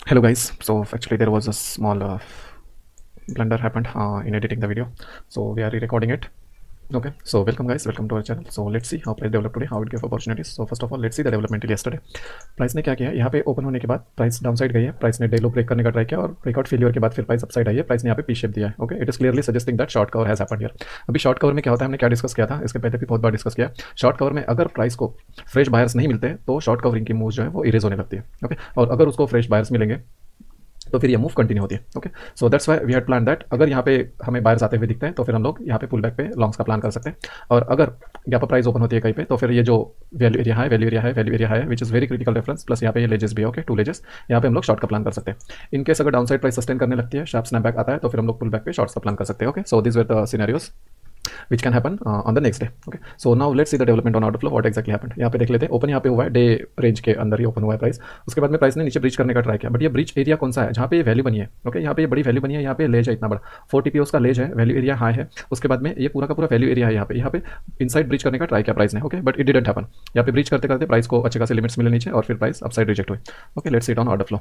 Hello guys, so actually there was a small blunder happened in editing the video, so we are re-recording it. Okay, so welcome guys, welcome to our channel. So let's see how price developed today, how it gave opportunities. So first of all let's see the development till yesterday. Price ने क्या किया, यहाँ पे open होने के बाद price down side गई है, प्राइस ने डे लो ब्रेक करने का ट्राई किया और ब्रेकआउट फेलियर के बाद फिर प्राइस अपसाइड आई है, प्राइस ने यहाँ पे पी शेप दिया है. Okay, it is clearly suggesting that short cover has happened here. अभी शॉर्ट कवर में क्या होता है, हमने क्या डिस्कस किया था, इसके पहले भी बहुत बार डिस्कस किया. शॉर्ट कवर में अगर प्राइस को फ्रेश बायर्स नहीं मिलते तो शॉर्ट कवरिंग की मूव जो है वो इरेज होने लगती है. ओके, और अगर उसको फ्रेश बायर्स मिलेंगे तो फिर ये मूव कंटिन्यू होती है. Okay, so that's why we had plan that अगर यहाँ पे हमें बायर्स आते हुए दिखते हैं तो फिर हम लोग यहाँ पे पुल बैक पे लॉन्ग्स का प्लान कर सकते हैं. और अगर यहाँ पर प्राइस ओपन होती है कहीं पे तो फिर ये जो वैल्यू एरिया है, वैल्यू एरिया है, वैल्यू एरिया है, which is very critical reference, plus यहाँ पे ये लेजेस भी है. ओके, 2 लेजेस, यहाँ पे हम लोग शॉर्ट का प्लान कर सकते हैं. इनकेस अगर डाउन साइड प्राइस सस्टेन करने लगती है, शार्प स्नैपबैक आता है तो फिर हम लोग पुल बैक पे शॉर्ट्स का प्लान कर सकते हैं. Okay, so this were the scenarios which can happen on the next day. Okay, so now let's see the development on order flow, what exactly happened. यहाँ पे देख लेते हैं, ओपन यहाँ पे हुआ है, डे रेंज के अंदर ही ओपन हुआ है प्राइस. उसके बाद में प्राइस ने नीचे ब्रीच करने का ट्राई किया, बट ये ब्रीच एरिया कौन सा है, जहाँ पे ये वैल्यू बनी है. ओके, यहाँ पे ये बड़ी वैल्यू बनी है, यहाँ पे लेज है इतना बड़ा, 4 TPOs का लेज है, वैल्यू एरिया हाई है. उसके बाद में ये पूरा का पूरा वैल्यू एरिया है, यहाँ पे इनसाइड ब्रीच करने का ट्राई किया प्राइस ने. Okay, but it didn't happen. यहाँ पे ब्रीच करते करते प्राइस को अच्छे खासे लिमिट्स मिले नीचे और फिर प्राइस अपसाइड रिजेक्ट हुई. Okay, let's see it on order flow.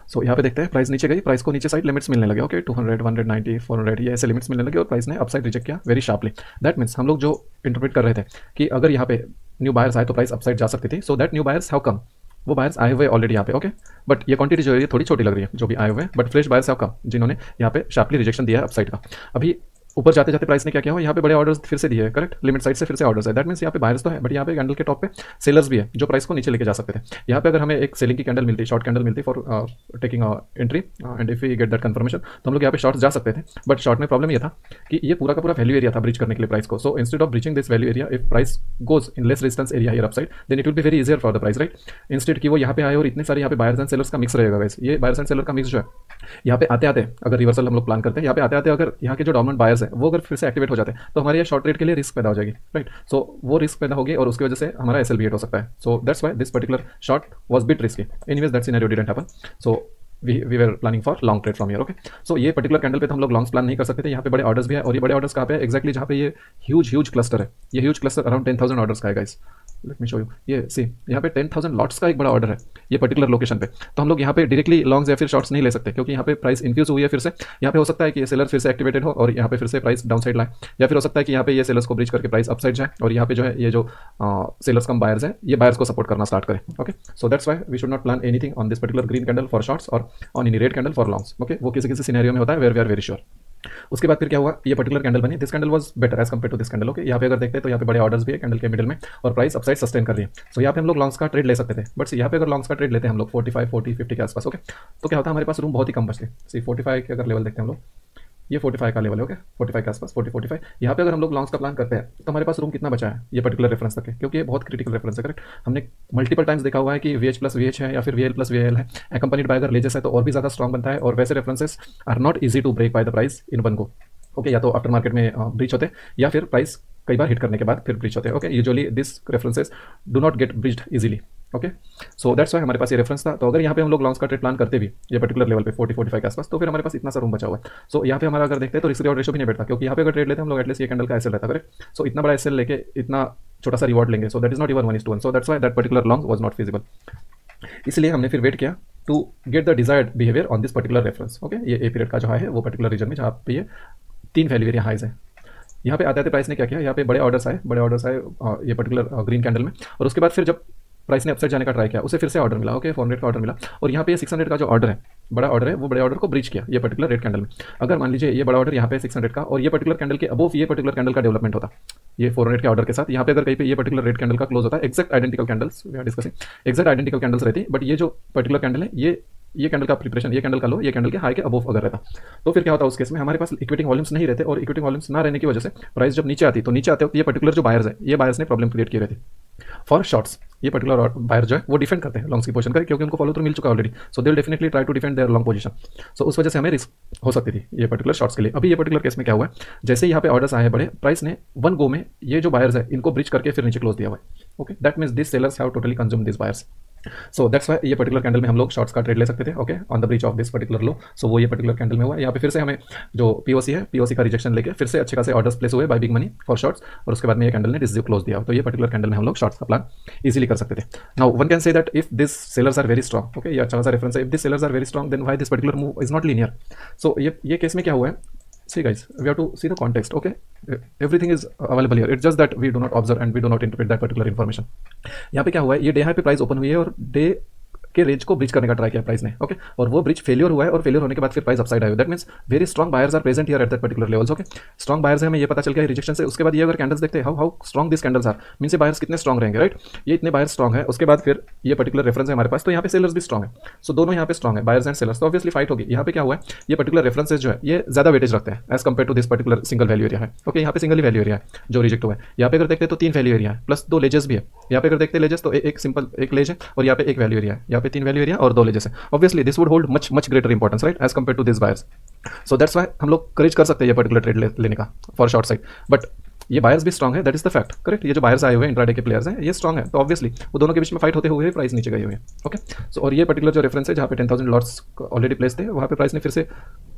So यहाँ पे देखते हैं, प्राइस नीचे गई, प्राइस को नीचे साइड लिमिट्स मिलने लगे. ओके, 200, 190, 400 ये ऐसे लिमिट्स मिलने लगे और प्राइस ने अपसाइड रिजेक्ट किया वेरी शार्पली. दैट मीन्स हम लोग जो इंटरप्रेट कर रहे थे कि अगर यहाँ पे न्यू बायर्स आए तो प्राइस अपसाइड जा सकती थी. So that new buyers have come, वो बायर्स आए हुए ऑलरेडी यहाँ पे. ओके, बट ये क्वांटिटी जो है ये थोड़ी छोटी लग रही है जो भी आए हुए हैं, but fresh buyers have come जिन्होंने यहाँ पे शार्पली रिजेक्शन दिया है अपसाइड का. अभी ऊपर जाते जाते प्राइस ने क्या किया हो, यहाँ पे बड़े ऑर्डर्स फिर से दिए है. करेक्ट, लिमिट साइड से फिर से ऑर्डर्स है. दैट मीन्स यहाँ पे बायर्स तो है, बट यहाँ पे कैंडल के टॉप पे सेलर्स भी है जो प्राइस को नीचे लेके जा सकते थे. यहाँ पे अगर हमें एक सेलिंग की कैंडल मिलती, शॉर्ट कैंडल मिलती for taking entry and if we get that confirmation तो हम लोग यहाँ पे शॉर्ट जा सकते थे. बट शॉर्ट में प्रॉब्लम ये था कि ये पूरा का पूरा वैल्यू एरिया था ब्रीच करने के लिए प्राइस को. So instead of breaching this value area, if price goes in less resistance area here upside, then it will be very easier for the price, right. Instead कि वो यहाँ पे आए और इतने सारे यहाँ पे बायर्स एंड सेलर्स का मिक्स रहेगा. गाइस, ये बायर्स एंड सेलर का मिक्स जो है यहाँ पे आते आते अगर रिवर्सल हम लोग प्लान करते हैं, यहाँ पे आते आते अगर यहाँ के जो डोमिनेंट बायर्स है वो अगर फिर से एक्टिवेट हो जाते हैं तो हमारे यहाँ शॉर्ट ट्रेड के लिए रिस्क पैदा हो जाएगी, राइट. सो वो रिस्क पैदा होगी और उसकी वजह से हमारा एसएल भी हिट हो सकता है. So that's why this particular short was bit risky. Anyways that scenario didn't happen. So we were planning for long trade from here. Okay, so ये पर्टिकुलर कैंडल पे तो हम लोग लॉन्ग्स प्लान नहीं कर सकते थे. यहाँ पे बड़े ऑर्डर्स भी है और ये बड़े ऑर्डर्स कहाँ पे है एक्जैक्टली, जहाँ पे ये ह्यूज क्लस्टर है. ये ह्यूज क्लस्टर अराउंड 10,000 ऑर्डर्स का है guys. Let me show you, ये सी यहाँ पे 10,000 लॉट्स का एक बड़ा ऑर्डर है ये पर्टिकुलर लोकेशन पे. तो हम लोग यहाँ पे डायरेक्टली लॉन्ग्स या फिर शॉर्ट्स नहीं ले सकते क्योंकि यहाँ पे प्राइस इन्फ्यूज हुई है फिर से. यहाँ पे हो सकता है कि ये सेलर फिर से एक्टिवेटेड हो और यहाँ पे फिर से प्राइस डाउन साइड लाए, या फिर हो सकता है कि यहाँ पे ये सेलर्स को ब्रीच करके प्राइस अपसाइड जाए और यहाँ पे जो है ये जो सेलर्स कम बायर्स हैं ये बायर्स को सपोर्ट करना स्टार्ट करें. Okay, so that's why we should not plan anything on this particular green candle for shorts or on any red candle for longs. Okay, वो किसी सिनेरियो में होता है where we are very sure. उसके बाद फिर क्या हुआ, ये पर्टिकुलर कैंडल बनी, this candle was better as compare to this candle. Okay, यहाँ पे अगर देखते हैं तो यहाँ पे बड़े ऑर्डर्स भी है कैंडल के मिडिल में और प्राइस अपसाइड सस्टेन कर रही है. सो यहाँ पे हम लोग लॉन्ग्स का ट्रेड ले सकते थे, बट यहाँ पे अगर लॉन्ग्स का ट्रेड लेते हैं हम लोग 45, 40, 50 के आसपास. ओके, तो क्या होता है हमारे पास रूम बहुत ही कम बचते. सी 45 के अगर लेवल देखते हैं हम लोग, ये 45 का लेवल है. ओके, 45 के आसपास, 40, 45 यहाँ पे अगर हम लोग लॉन्ग्स का प्लान करते हैं तो हमारे पास रूम कितना बचा है ये पर्टिकुलर रेफरेंस तक है, क्योंकि ये बहुत क्रिटिकल रेफरेंस है. करेक्ट, हमने मल्टीपल टाइम्स देखा हुआ है कि VH प्लस VH है या फिर VL प्लस VL है, एकम्पनीड बाय अगर लेजेस है तो और भी ज़्यादा स्ट्रॉन्ग बनता है. और वैसे references are not easy to break by the price in one go. Okay, या तो आफ्टर मार्केट में ब्रीच होते या फिर प्राइस कई बार हिट करने के बाद फिर ब्रीच होते हैं. Okay, usually this references do not gate breached easily. Okay, so that's Y हमारे पास ये रेफरेंस था. तो अगर यहाँ पे हम लोग लॉन्ग्स का ट्रेड प्लान करते भी ये पर्टिकुलर लेवल पे 40-45 के आसपास, तो फिर हमारे पास इतना सा रूम बचा हुआ है. सो यहाँ पे हमारा अगर देखते हैं तो रिस्क रिवॉर्ड रेशो भी नहीं बैठता, क्योंकि यहाँ पे अगर ट्रेड लेते हैं हम लोग एटलीस्ट ये कैंडल का एसएल रहता. करेक्ट, सो इतना बड़ा एसएल लेके इतना छोटा सा रिवॉर्ड लेंगे, so that is not even 1:1. So that's why that particular long was not feasible. इसलिए हमने फिर वेट किया to get the desired behaviour on this particular reference. Okay, ये ए पीरियड का जो है वो पर्टिकुलर रीजन में जहाँ पे ये 3 वैल्यू एरिया हाइज है. यहाँ पे आते आते प्राइस ने क्या किया, यहाँ पे बड़े ऑर्डर्स आए ये पर्टिकुलर ग्रीन कैंडल में, और उसके बाद फिर जब प्राइस ने अपसाइड जाने का ट्राई किया उसे फिर से ऑर्डर मिला. ओके, 400 का ऑर्डर मिला और यहाँ पे 600 का जो ऑर्डर है, बड़ा ऑर्डर है, वो बड़े ऑर्डर को ब्रीच किया ये पर्टिकुलर रेड कैंडल में. अगर मान लीजिए ये बड़ा ऑर्डर यहाँ पे 600 का और ये पर्टिकुलर कैंडल के अबोव ये पर्टिकुलर कैंडल का डेवलपमेंट होता ये 400 के ऑर्डर के साथ, यहाँ पे अगर कहीं पे ये पर्टिकुलर रेड कैंडल का क्लोज होता है, exact identical candles we are discussing, exact identical candles रहती, बट ये जो पर्टिकुलर कैंडल है ये कैंडल का प्रिपरेशन, ये कैंडल का लो, ये कैंडल के हाई के अबोव अगर रहता तो फिर क्या होता उस केस में हमारे पास इक्विटी वॉल्यूम्स नहीं रहते, और इक्विटी वॉल्यूम्स ना रहने की वजह से प्राइस जब नीचे आती तो नीचे आते वक्त ये पर्टिकुलर जो बायर्स है ये बायर्स ने प्रॉब्लम क्रिएट की रहती. फॉर शॉर्ट्स ये पर्टिकुलर बायर जो है वो डिफेंड करते हैं लॉन्ग्स की पोजीशन का, क्योंकि उनको फॉलो थ्रू मिल चुका already. So they will definitely try to defend their long position. So उस वजह से हमें रिस्क हो सकती थी ये पर्टिकुलर शॉर्ट्स के लिए. अभी ये पर्टिकुलर केस में क्या हुआ है, जैसे ही यहाँ पे ऑर्डर्स आए हैं बड़े, प्राइस ने वन गो में ये जो बायर्स है इनको ब्रीच करके फिर नीचे क्लोज दिया हुआ है. Okay, that means this sellers have totally consume this buyers. So that's why ये पर्टिकुलर कैंडल में हम लोग शॉर्ट्स का ट्रेड ले सकते थे, okay, on the breach of this particular low. So वो ये पर्टिकुलर कैंडल में हुआ। यहाँ पे फिर से हमें जो पीओसी है, पीओसी का रिजेक्शन लेके फिर से अच्छे खासे ऑर्डर्स प्लेस हुए by big money for shorts, और उसके बाद में ये कैंडल ने डिसिव क्लोज दिया। तो ये पर्टिकुलर कैंडल में हम लोग शॉर्ट्स का प्लान इजीली कर सकते थे। Now one can say that if this sellers are very strong, okay, ये अच्छा खासा रेफरेंस है, if this sellers are very strong then why this particular move is not linear. So ये case में क्या हुआ है, see guys, we have to see the context, okay. Everything is available here, it's just that we do not observe and we do not interpret that particular information. यहाँ पे क्या हुआ है, ये डे हाई पे प्राइस ओपन हुई है और डे के रेंज को ब्रिज करने का ट्राई किया प्राइस ने, ओके, और वो ब्रिज फेलियर हुआ है, और फेलियर होने के बाद फिर प्राइस अपसाइड आया। That means very strong buyers are present here at that particular levels, okay, strong buyers है, हमें ये पता चल गया रिजेक्शन से। उसके बाद ये अगर कैंडल्स देखते हैं how strong this candles are, means ये बायर्स कितने स्ट्रॉन्ग रहेंगे, राइट, ये इतने बायर्स स्ट्रॉन्ग है। उसके बाद फिर ये पर्टिकुलर रेफरेंस है हमारे पास, तो यहाँ पे सेलर्स भी स्ट्रॉन्ग है। सो दोनों यहाँ पे स्ट्रॉन्ग है, बायर्स एंड सेलर्स, तो ऑब्वियसली फाइट होगी। यहाँ पे क्या हुआ है, ये पर्टिकुलर रेफरेंसेज जो है ये ज्यादा वेटेज रखते हैं as compare to this particular single value area है, ओके। यहाँ पे सिंगल ही वैल्यू एरिया है जो रिजेक्ट हुआ है। यहाँ पे अगर देखते हैं तो 3 वैल्यू एरिया है प्लस 2 लेजेस भी है। यहाँ पे अगर देखते हैं लेजेस तो एक सिंपल एक लेज है, और यहाँ पे एक वैल्यू एरिया है, यहाँ पे 3 वैल्यू एरिया और 2 लेजेस है। Obviously this would hold much greater importance, right, as compare to this buyers. So that's why हम लोग करेज कर सकते हैं ये पर्टिकुलर ट्रेड लेने का फॉर शॉर्ट साइड। बट ये बायर्स भी स्ट्रॉन्ग है, that is the fact, correct. ये जो बायर्स आए हुए हैं इंट्राडे के प्लेयर्स हैं ये स्ट्रॉन्ग है, तो ऑब्वियसली वो दोनों के बीच में फाइट होते हुए प्राइस नीचे गई हुई है, ओके। सो और ये पर्टिकुलर जो रेफरेंस है जहाँ पे 10,000 लॉट्स ऑलरेडी प्लेस थे, वहाँ पे प्राइस ने फिर से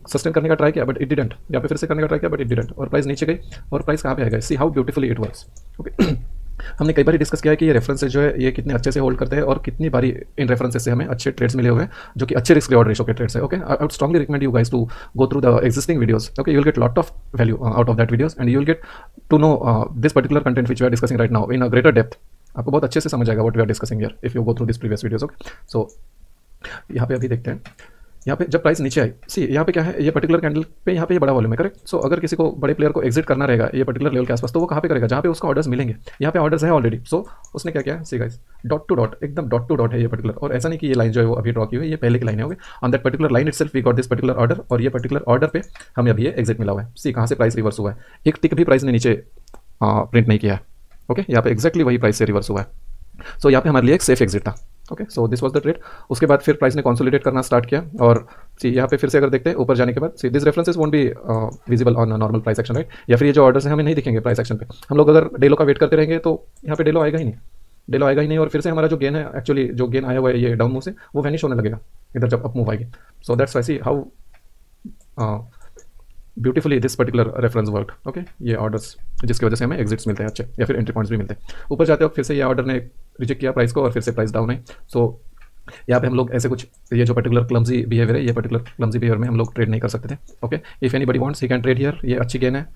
सस्टेन करने का ट्राई किया बट इट डिडंट। यहाँ पे फिर से करने का ट्राई किया बट इट डिडंट, और प्राइस नीचे गई। और प्राइस कहाँ पे आएगा, सी how beautifully it works, okay. हमने कई बार डिस्कस किया है कि ये रेफरेंसेज जो है ये कितने अच्छे से होल्ड करते हैं, और कितनी बारी इन रेफरेंसेज से हमें अच्छे ट्रेड्स मिले हुए हैं जो कि अच्छे रिस्क रिवॉर्ड रेशो के ट्रेड्स है, okay. I would strongly recommend you guys to go through the existing videos, okay, you will get lot of value out of that videos, and you will get to know this particular content which we are discussing right now in a greater depth. आपको बहुत अच्छे से समझ आएगा what we are discussing here if you go through this previous videos, okay. So यहाँ पे अभी देखते हैं, यहाँ पे जब प्राइस नीचे आई, सी यहाँ पे क्या है, ये पर्टिकुलर कैंडल पे यहाँ पे ये बड़ा वॉल्यूम है, करेक्ट। सो अगर किसी को बड़े प्लेयर को एग्जिट करना रहेगा ये पर्टिकुलर लेवल के आसपास, तो वो कहाँ पे करेगा, जहाँ पे उसको ऑर्डर्स मिलेंगे। यहाँ पे ऑर्डर्स है ऑलरेडी, सो उसने क्या किया, see guys, dot to dot, एकदम डॉट टू डॉट है ये पर्टिकुलर। और ऐसा नहीं कि ये लाइन जो है वो अभी ड्रॉ की हुई है, ये पहले की लाइन है, okay. On that particular line itself we got this particular order, और ये पर्टिकुलर ऑर्डर पे हमें अभी ये एग्जिट मिला हुआ है। सी कहाँ से प्राइस रिवर्स हुआ है, एक टिक भी प्राइस ने नीचे प्रिंट नहीं किया है, ओके। यहाँ पे एक्जैक्टली वही प्राइस से रिवर्स हुआ है। सो यहाँ पे हमारे लिए एक सेफ एग्जिट था, okay. So this was the trade. उसके बाद फिर प्राइस ने कंसोलिडेट करना स्टार्ट किया, और सी यहाँ पे फिर से अगर देखते हैं ऊपर जाने के बाद, see this references won't be visible on normal price action, right, या फिर ये जो ऑर्डर्स हैं हमें नहीं दिखेंगे प्राइस एक्शन पे। हम लोग अगर डेलो का वेट करते रहेंगे तो यहाँ पे डेलो आएगा ही नहीं, डेलो आएगा ही नहीं, और फिर से हमारा जो गेन है, एक्चुअली जो गेन आया हुआ है ये डाउन मूव से, वो वैनिश होने लगेगा इधर जब अप मूव आएगी। So that's why see how beautifully this particular reference work, okay. ये ऑर्डर्स जिसकी वजह से हमें एग्जिट्स मिलते हैं अच्छे, या फिर एंट्री पॉइंट्स भी मिलते हैं। ऊपर जाते वक्त फिर से ये ऑर्डर ने रिजेक्ट किया प्राइस को, और फिर से प्राइस डाउन है। सो यहाँ पे हम लोग ऐसे कुछ ये जो पर्टिकुलर क्लमजी बिहेवियर है, ये पर्टिकुलर क्लमजी बिहेवियर में हम लोग ट्रेड नहीं कर सकते थे, okay. If anybody wants he can trade here, ये अच्छी गेन है,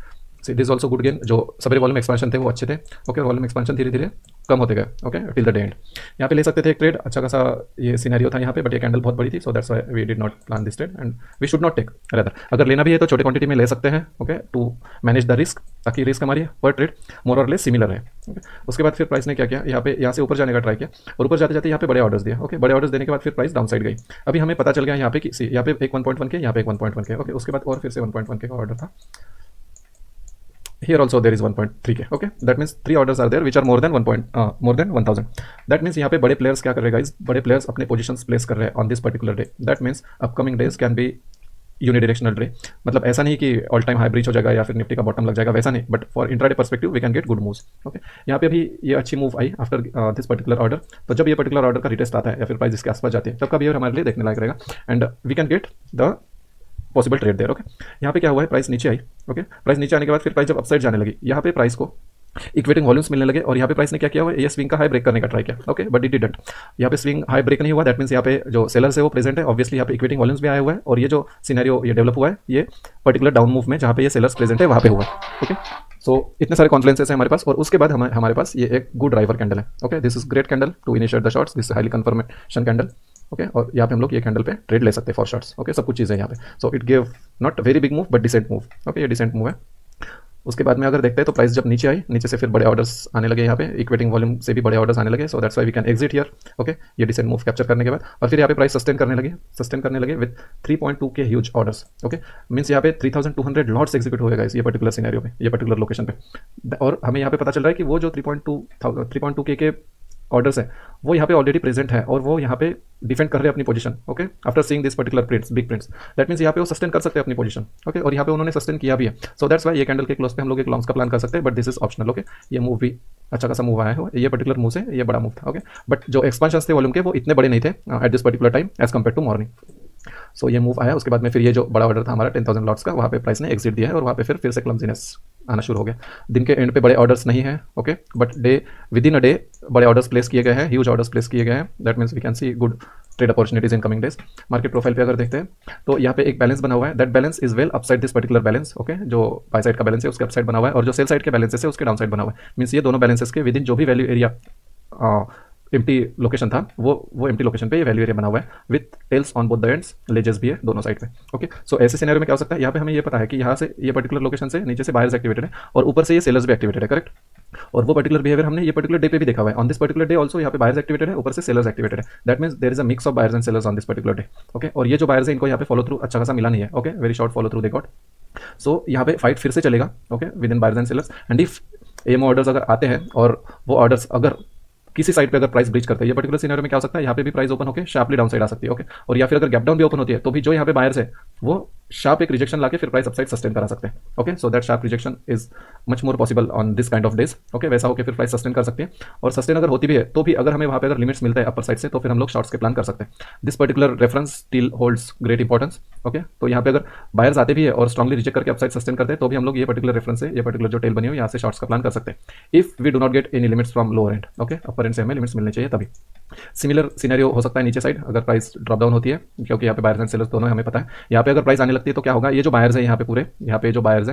दिस ऑल्सो गुड गेन। जो सवेरे वॉल्यूम एक्सपेंशन थे वो अच्छे थे, ओके। वॉल्यूम एक्सपेंशन धीरे धीरे कम होते गए, okay, till the day and. यहाँ पे ले सकते थे एक ट्रेड, अच्छा खासा ये सिनेरियो था यहाँ पे, बट ये कैंडल बहुत बड़ी थी, so that's why we did not plan this trade, and we should not take rather. अगर लेना भी है तो छोटे क्वांटिटी में ले सकते हैं, okay, to manage the risk, ताकि रिस्क हमारी पर ट्रेड मोर और लेस सिमिलर है, ओके। उसके बाद फिर प्राइस ने क्या किया, यहाँ से ऊपर जाने का ट्राई किया, और ऊपर जाते जाते यहाँ पे बड़े ऑर्डर्स दिए, ओके। बड़े ऑर्डर्स देने के बाद फिर प्राइस डाउन साइड गई। अभी हमें पता चल गया यहाँ पे कि यहाँ पे एक 1.1 के, यहाँ पे एक 1.1 के, ओके। उसके बाद और फिर से 1.1 के का ऑर्डर था। Here also there is 1.3 के, okay, that means 3 orders are there which are more than 1000. That means यहाँ पे बड़े players क्या कर रहे हैं guys, बड़े players अपने positions place कर रहे हैं on this particular day. That means upcoming days can be unidirectional day. मतलब ऐसा नहीं कि ऑल टाइम हाई ब्रीच हो जाएगा या फिर निफ्टी का बॉटम लग जाएगा, वैसा नहीं, but for intraday perspective we can get good moves, okay. यहाँ पे भी ये अच्छी मूव आई आफ्टर दिस पर्टिकुलर ऑर्डर। तो जब ये पर्टिकुलर ऑर्डर का रिटेस्ट आता है या फिर प्राइस इसके आसपास जाती है, तब का बिहेवियर हमारे लिए देखने लायक रहेगा, and we can get the possible trade there, okay. यहाँ पे क्या हुआ है, प्राइस नीचे आई, ओके। प्राइस नीचे आने के बाद फिर प्राइस जब अपसाइड जाने लगी, यहाँ पे प्राइस को इक्वेटिंग वॉल्यूम्स मिलने लगे, और यहाँ पे प्राइस ने क्या किया हुआ है, ये स्विंग का हाई ब्रेक करने का ट्राई किया, ओके, बट इट डिडंट। यहाँ पे स्विंग हाई ब्रेक नहीं हुआ, दैट मींस यहाँ पे जो सेलर्स है वो प्रेजेंट है, ऑब्वियसली यहाँ पे इक्वेटिंग वॉल्यूम्स भी आया हुआ है, और ये जो सिनेरियो ये डेवलप हुआ है ये पर्टिकुलर डाउन मूव में जहाँ पे ये सेलर्स प्रेजेंट है वहाँ पे हुआ, ओके। सो इतने सारे कॉन्फ्लुएंसेस हैं हमारे पास, और उसके बाद हमारे पास ये एक गुड ड्राइवर कैंडल है, okay. This is great candle to initiate the shorts, this highly confirmation candle, okay. और यहाँ पे हम लोग ये कैंडल पे ट्रेड ले सकते हैं फॉर शॉर्ट्स, ओके। सब कुछ चीज़ें यहाँ पे, so it give not very big move but decent move, okay, ये डिसेंट मूव है। उसके बाद में अगर देखते हैं तो प्राइस जब नीचे आई, नीचे से फिर बड़े ऑर्डर्स आने लगे, यहाँ पे इक्वेटिंग वॉल्यूम से भी बड़े ऑर्डर्स आने लगे, so that's why we can exit here, okay. ये डिसेंट मूव कैप्चर करने के बाद, और फिर यहाँ पे प्राइस सस्टेन करने लगे विद 3.2 के ह्यूज ऑर्डर्स, ओके। मींस यहाँ पे 3200 लॉट्स एग्जीक्यूट होएगा इस ये पर्टिकुलर सिनेरियो पे, ये पर्टिकुलर लोकेशन पे, और हमें यहाँ पे पता चल रहा है कि वो जो 3.2 के ऑर्डर्स है वो यहाँ पे ऑलरेडी प्रेजेंट है और वो यहाँ पे डिफेंड कर रहे हैं अपनी position. Okay, after seeing this particular prints, big prints, that means यहाँ पे वो सस्टेन कर सकते हैं अपनी पोजीशन। ओके, और यहाँ पे उन्होंने सस्टेन किया भी है। सो दैट्स वाई ये कैंडल के क्लोज पे हम लोग एक लॉन्ग्स का प्लान कर सकते हैं, but this is optional. Okay, ये मूव भी अच्छा खासा मूव आया है, ये पर्टिकुलर मूव से ये बड़ा मूव था। ओके, बट जो एक्सपांशन थे वॉल्यूम के वो इतने बड़े नहीं थे at this particular time as compare to morning. So ये मूव आया, उसके बाद में फिर ये जो बड़ा ऑर्डर था हमारा 10,000 लॉट्स का, वहाँ पे प्राइस ने एग्जिट दिया है और वहाँ पे फिर से क्लमजीनेस आना शुरू हो गया। दिन के एंड पे बड़े ऑर्डर्स नहीं है। Okay, but day within a day बड़े ऑर्डर्स प्लेस किए गए हैं, ह्यूज ऑर्डर्स प्लेस किए गए हैं। That means we can see good trade opportunities in coming days. Market profile पे अगर देखते हैं तो यहाँ पे एक बैलेंस बना हुआ है, that balance is well upside this particular balance. Okay, जो बाय साइड का बैलेंस है उसके अपसाइड बना हुआ है और जो सेल साइड के बैलेंसेस है उसके डाउन साइड बना हुआ है। मीन्स ये दोनों बैलेंसेस के विद इन जो भी वैल्यू एरिया एम्प्टी लोकेशन था वो एम्प्टी लोकेशन पे ये वैल्यू एरिया बना हुआ है with tails on both the ends, ledges भी है दोनों साइड पे। ओके, सो ऐसे सिनेरियो में क्या हो सकता है, यहाँ पे हमें ये पता है कि यहाँ से ये पर्टिकुलर लोकेशन से नीचे से बायर्स एक्टिवेटेड है और ऊपर से ये सेलर्स भी एक्टिवेटेड है, करेक्ट। और वो पर्टिकुलर बिहेवियर हमने ये पर्टिकुलर डे पे भी देखा हुआ है। On this particular day also यहाँ पे बायर्स एक्टिवेटेड है, ऊपर से सेलर्स एक्टिवेटेड है। That means there is a mix of buyers and sellers on this particular day. Okay, और ये जो बायर्स है इनको यहाँ पे फॉलो थ्रू अच्छा खासा मिला नहीं है। Okay, very short follow through they got. So यहाँ पे फाइट फिर से चलेगा। Okay, within buyers and sellers, and if MO orders अगर आते हैं और वो ऑर्डर्स अगर किसी साइड पे अगर प्राइस ब्रीच करते हैं, ये पर्टिकुलर सिनेरियो में क्या हो सकता है, यहाँ पे भी प्राइस ओपन होकर शार्पली डाउन साइड आ सकती है। ओके, और या फिर अगर गैप डाउन भी ओपन होती है तो भी जो यहाँ पे बायर्स है वो शार्प एक रिजेक्शन लाके फिर प्राइस अपसाइड सस्टेन करा सकते हैं। Okay, so that sharp rejection is much more possible on this kind of days. Okay, वैसा होकर फिर प्राइस सस्टेन कर सकते हैं और सस्टेन अगर होती भी है तो भी अगर हमें वहाँ पे अगर लिमिट्स मिलता है अपर साइड से तो फिर हम लोग शॉर्ट्स के प्लान कर सकते हैं। This particular reference still holds great importance. Okay, तो यहाँ पे अगर बायर्स आते भी है और स्ट्रॉन्गली रिजेक्ट करके अपसाइड सस्टेन करते हैं तो भी हम लोग ये पर्टिकुलर रेफरेंस से ये पर्टिकुलर जो टेल बनी हो यहाँ से शॉर्ट्स का प्लान कर सकते हैं if we do not get any limits from lower end. Okay, upper end से हमें लिमिट्स मिलनी चाहिए तभी। सिमिलर सिनेरियो हो सकता है नीचे साइड अगर प्राइस ड्रॉप डाउन होती है, क्योंकि यहाँ पे बायर्स एंड सेलर्स दोनों हमें पता है। यहाँ पे अगर प्राइस आने लगती है तो क्या होगा, ये जो बायर्स है यहाँ पे पूरे यहाँ पे जो बायर्स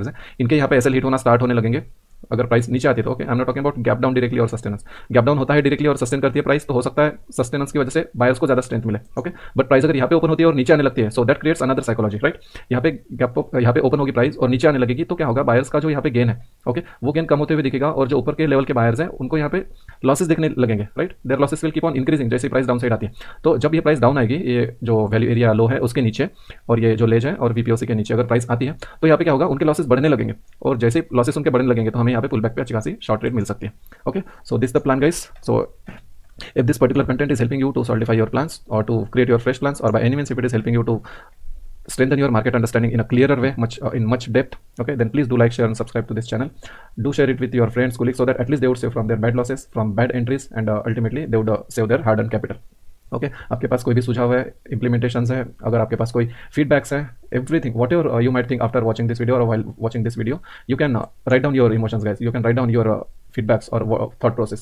है इनके यहाँ पे एसएल हिट होना स्टार्ट होने लगेंगे अगर प्राइस नीचे आती है तो। Okay, I am not talking about gap down directly और सस्टेनेंस। गैप डाउन होता है डायरेक्टली और सस्टेन करती है प्राइस, तो हो सकता है सस्टेनेंस की वजह से बायर्स को ज्यादा स्ट्रेंथ मिले। ओके, बट प्राइस अगर यहाँ पे ओपन होती है और नीचे आने लगती है so that creates another psychology, right. यहाँ पे यहाँ पे ओपन होगी प्राइस और नीचे आने लगेगी तो क्या होगा, बायर्स का जो यहाँ पे गेन है ओके वो गेन कम होते हुए दिखेगा और जो ऊपर के लेवल के बायर्स हैं उनको यहाँ पे लॉसेस दिखने लगेंगे, right. There losses will keep on increasing जैसे प्राइस डाउन साइड आती है। तो जब ये प्राइस डाउन आएगी, ये जो वैल्यू एरिया लो है उसके नीचे और ये जो लेज है और वीपीओसी के नीचे अगर प्राइस आती है तो यहाँ पे क्या होगा, उनके लॉसेस बढ़ने लगेंगे और जैसे लॉसेस उनके बढ़ने लगेंगे तो हमें यहाँ पे पुल बैक पे अच्छी खासी शॉर्ट रेट मिल सकती है। Okay, so this is the plan guys. So if this particular content is helping you to solidify your plans or to create your fresh plans, or by any means if it is helping you to strengthen your market understanding in a clearer way, in much depth, okay, then please do like, share and subscribe to this channel. Do share it with your friends, colleagues, so that at least they would save from their bad losses, from bad entries, and ultimately they would save their hard earned capital. Okay, आपके पास कोई भी सुझाव है, इंप्लीमेंटेशंस है, अगर आपके पास कोई feedbacks है, everything whatever you might think after watching this video or while watching this video, you can write down your emotions guys, you can write down your feedbacks or thought process,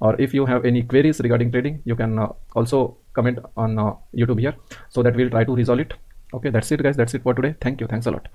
or if you have any queries regarding trading you can also comment on YouTube here so that we'll try to resolve it. Okay, that's it guys, that's it for today. Thank you, thanks a lot.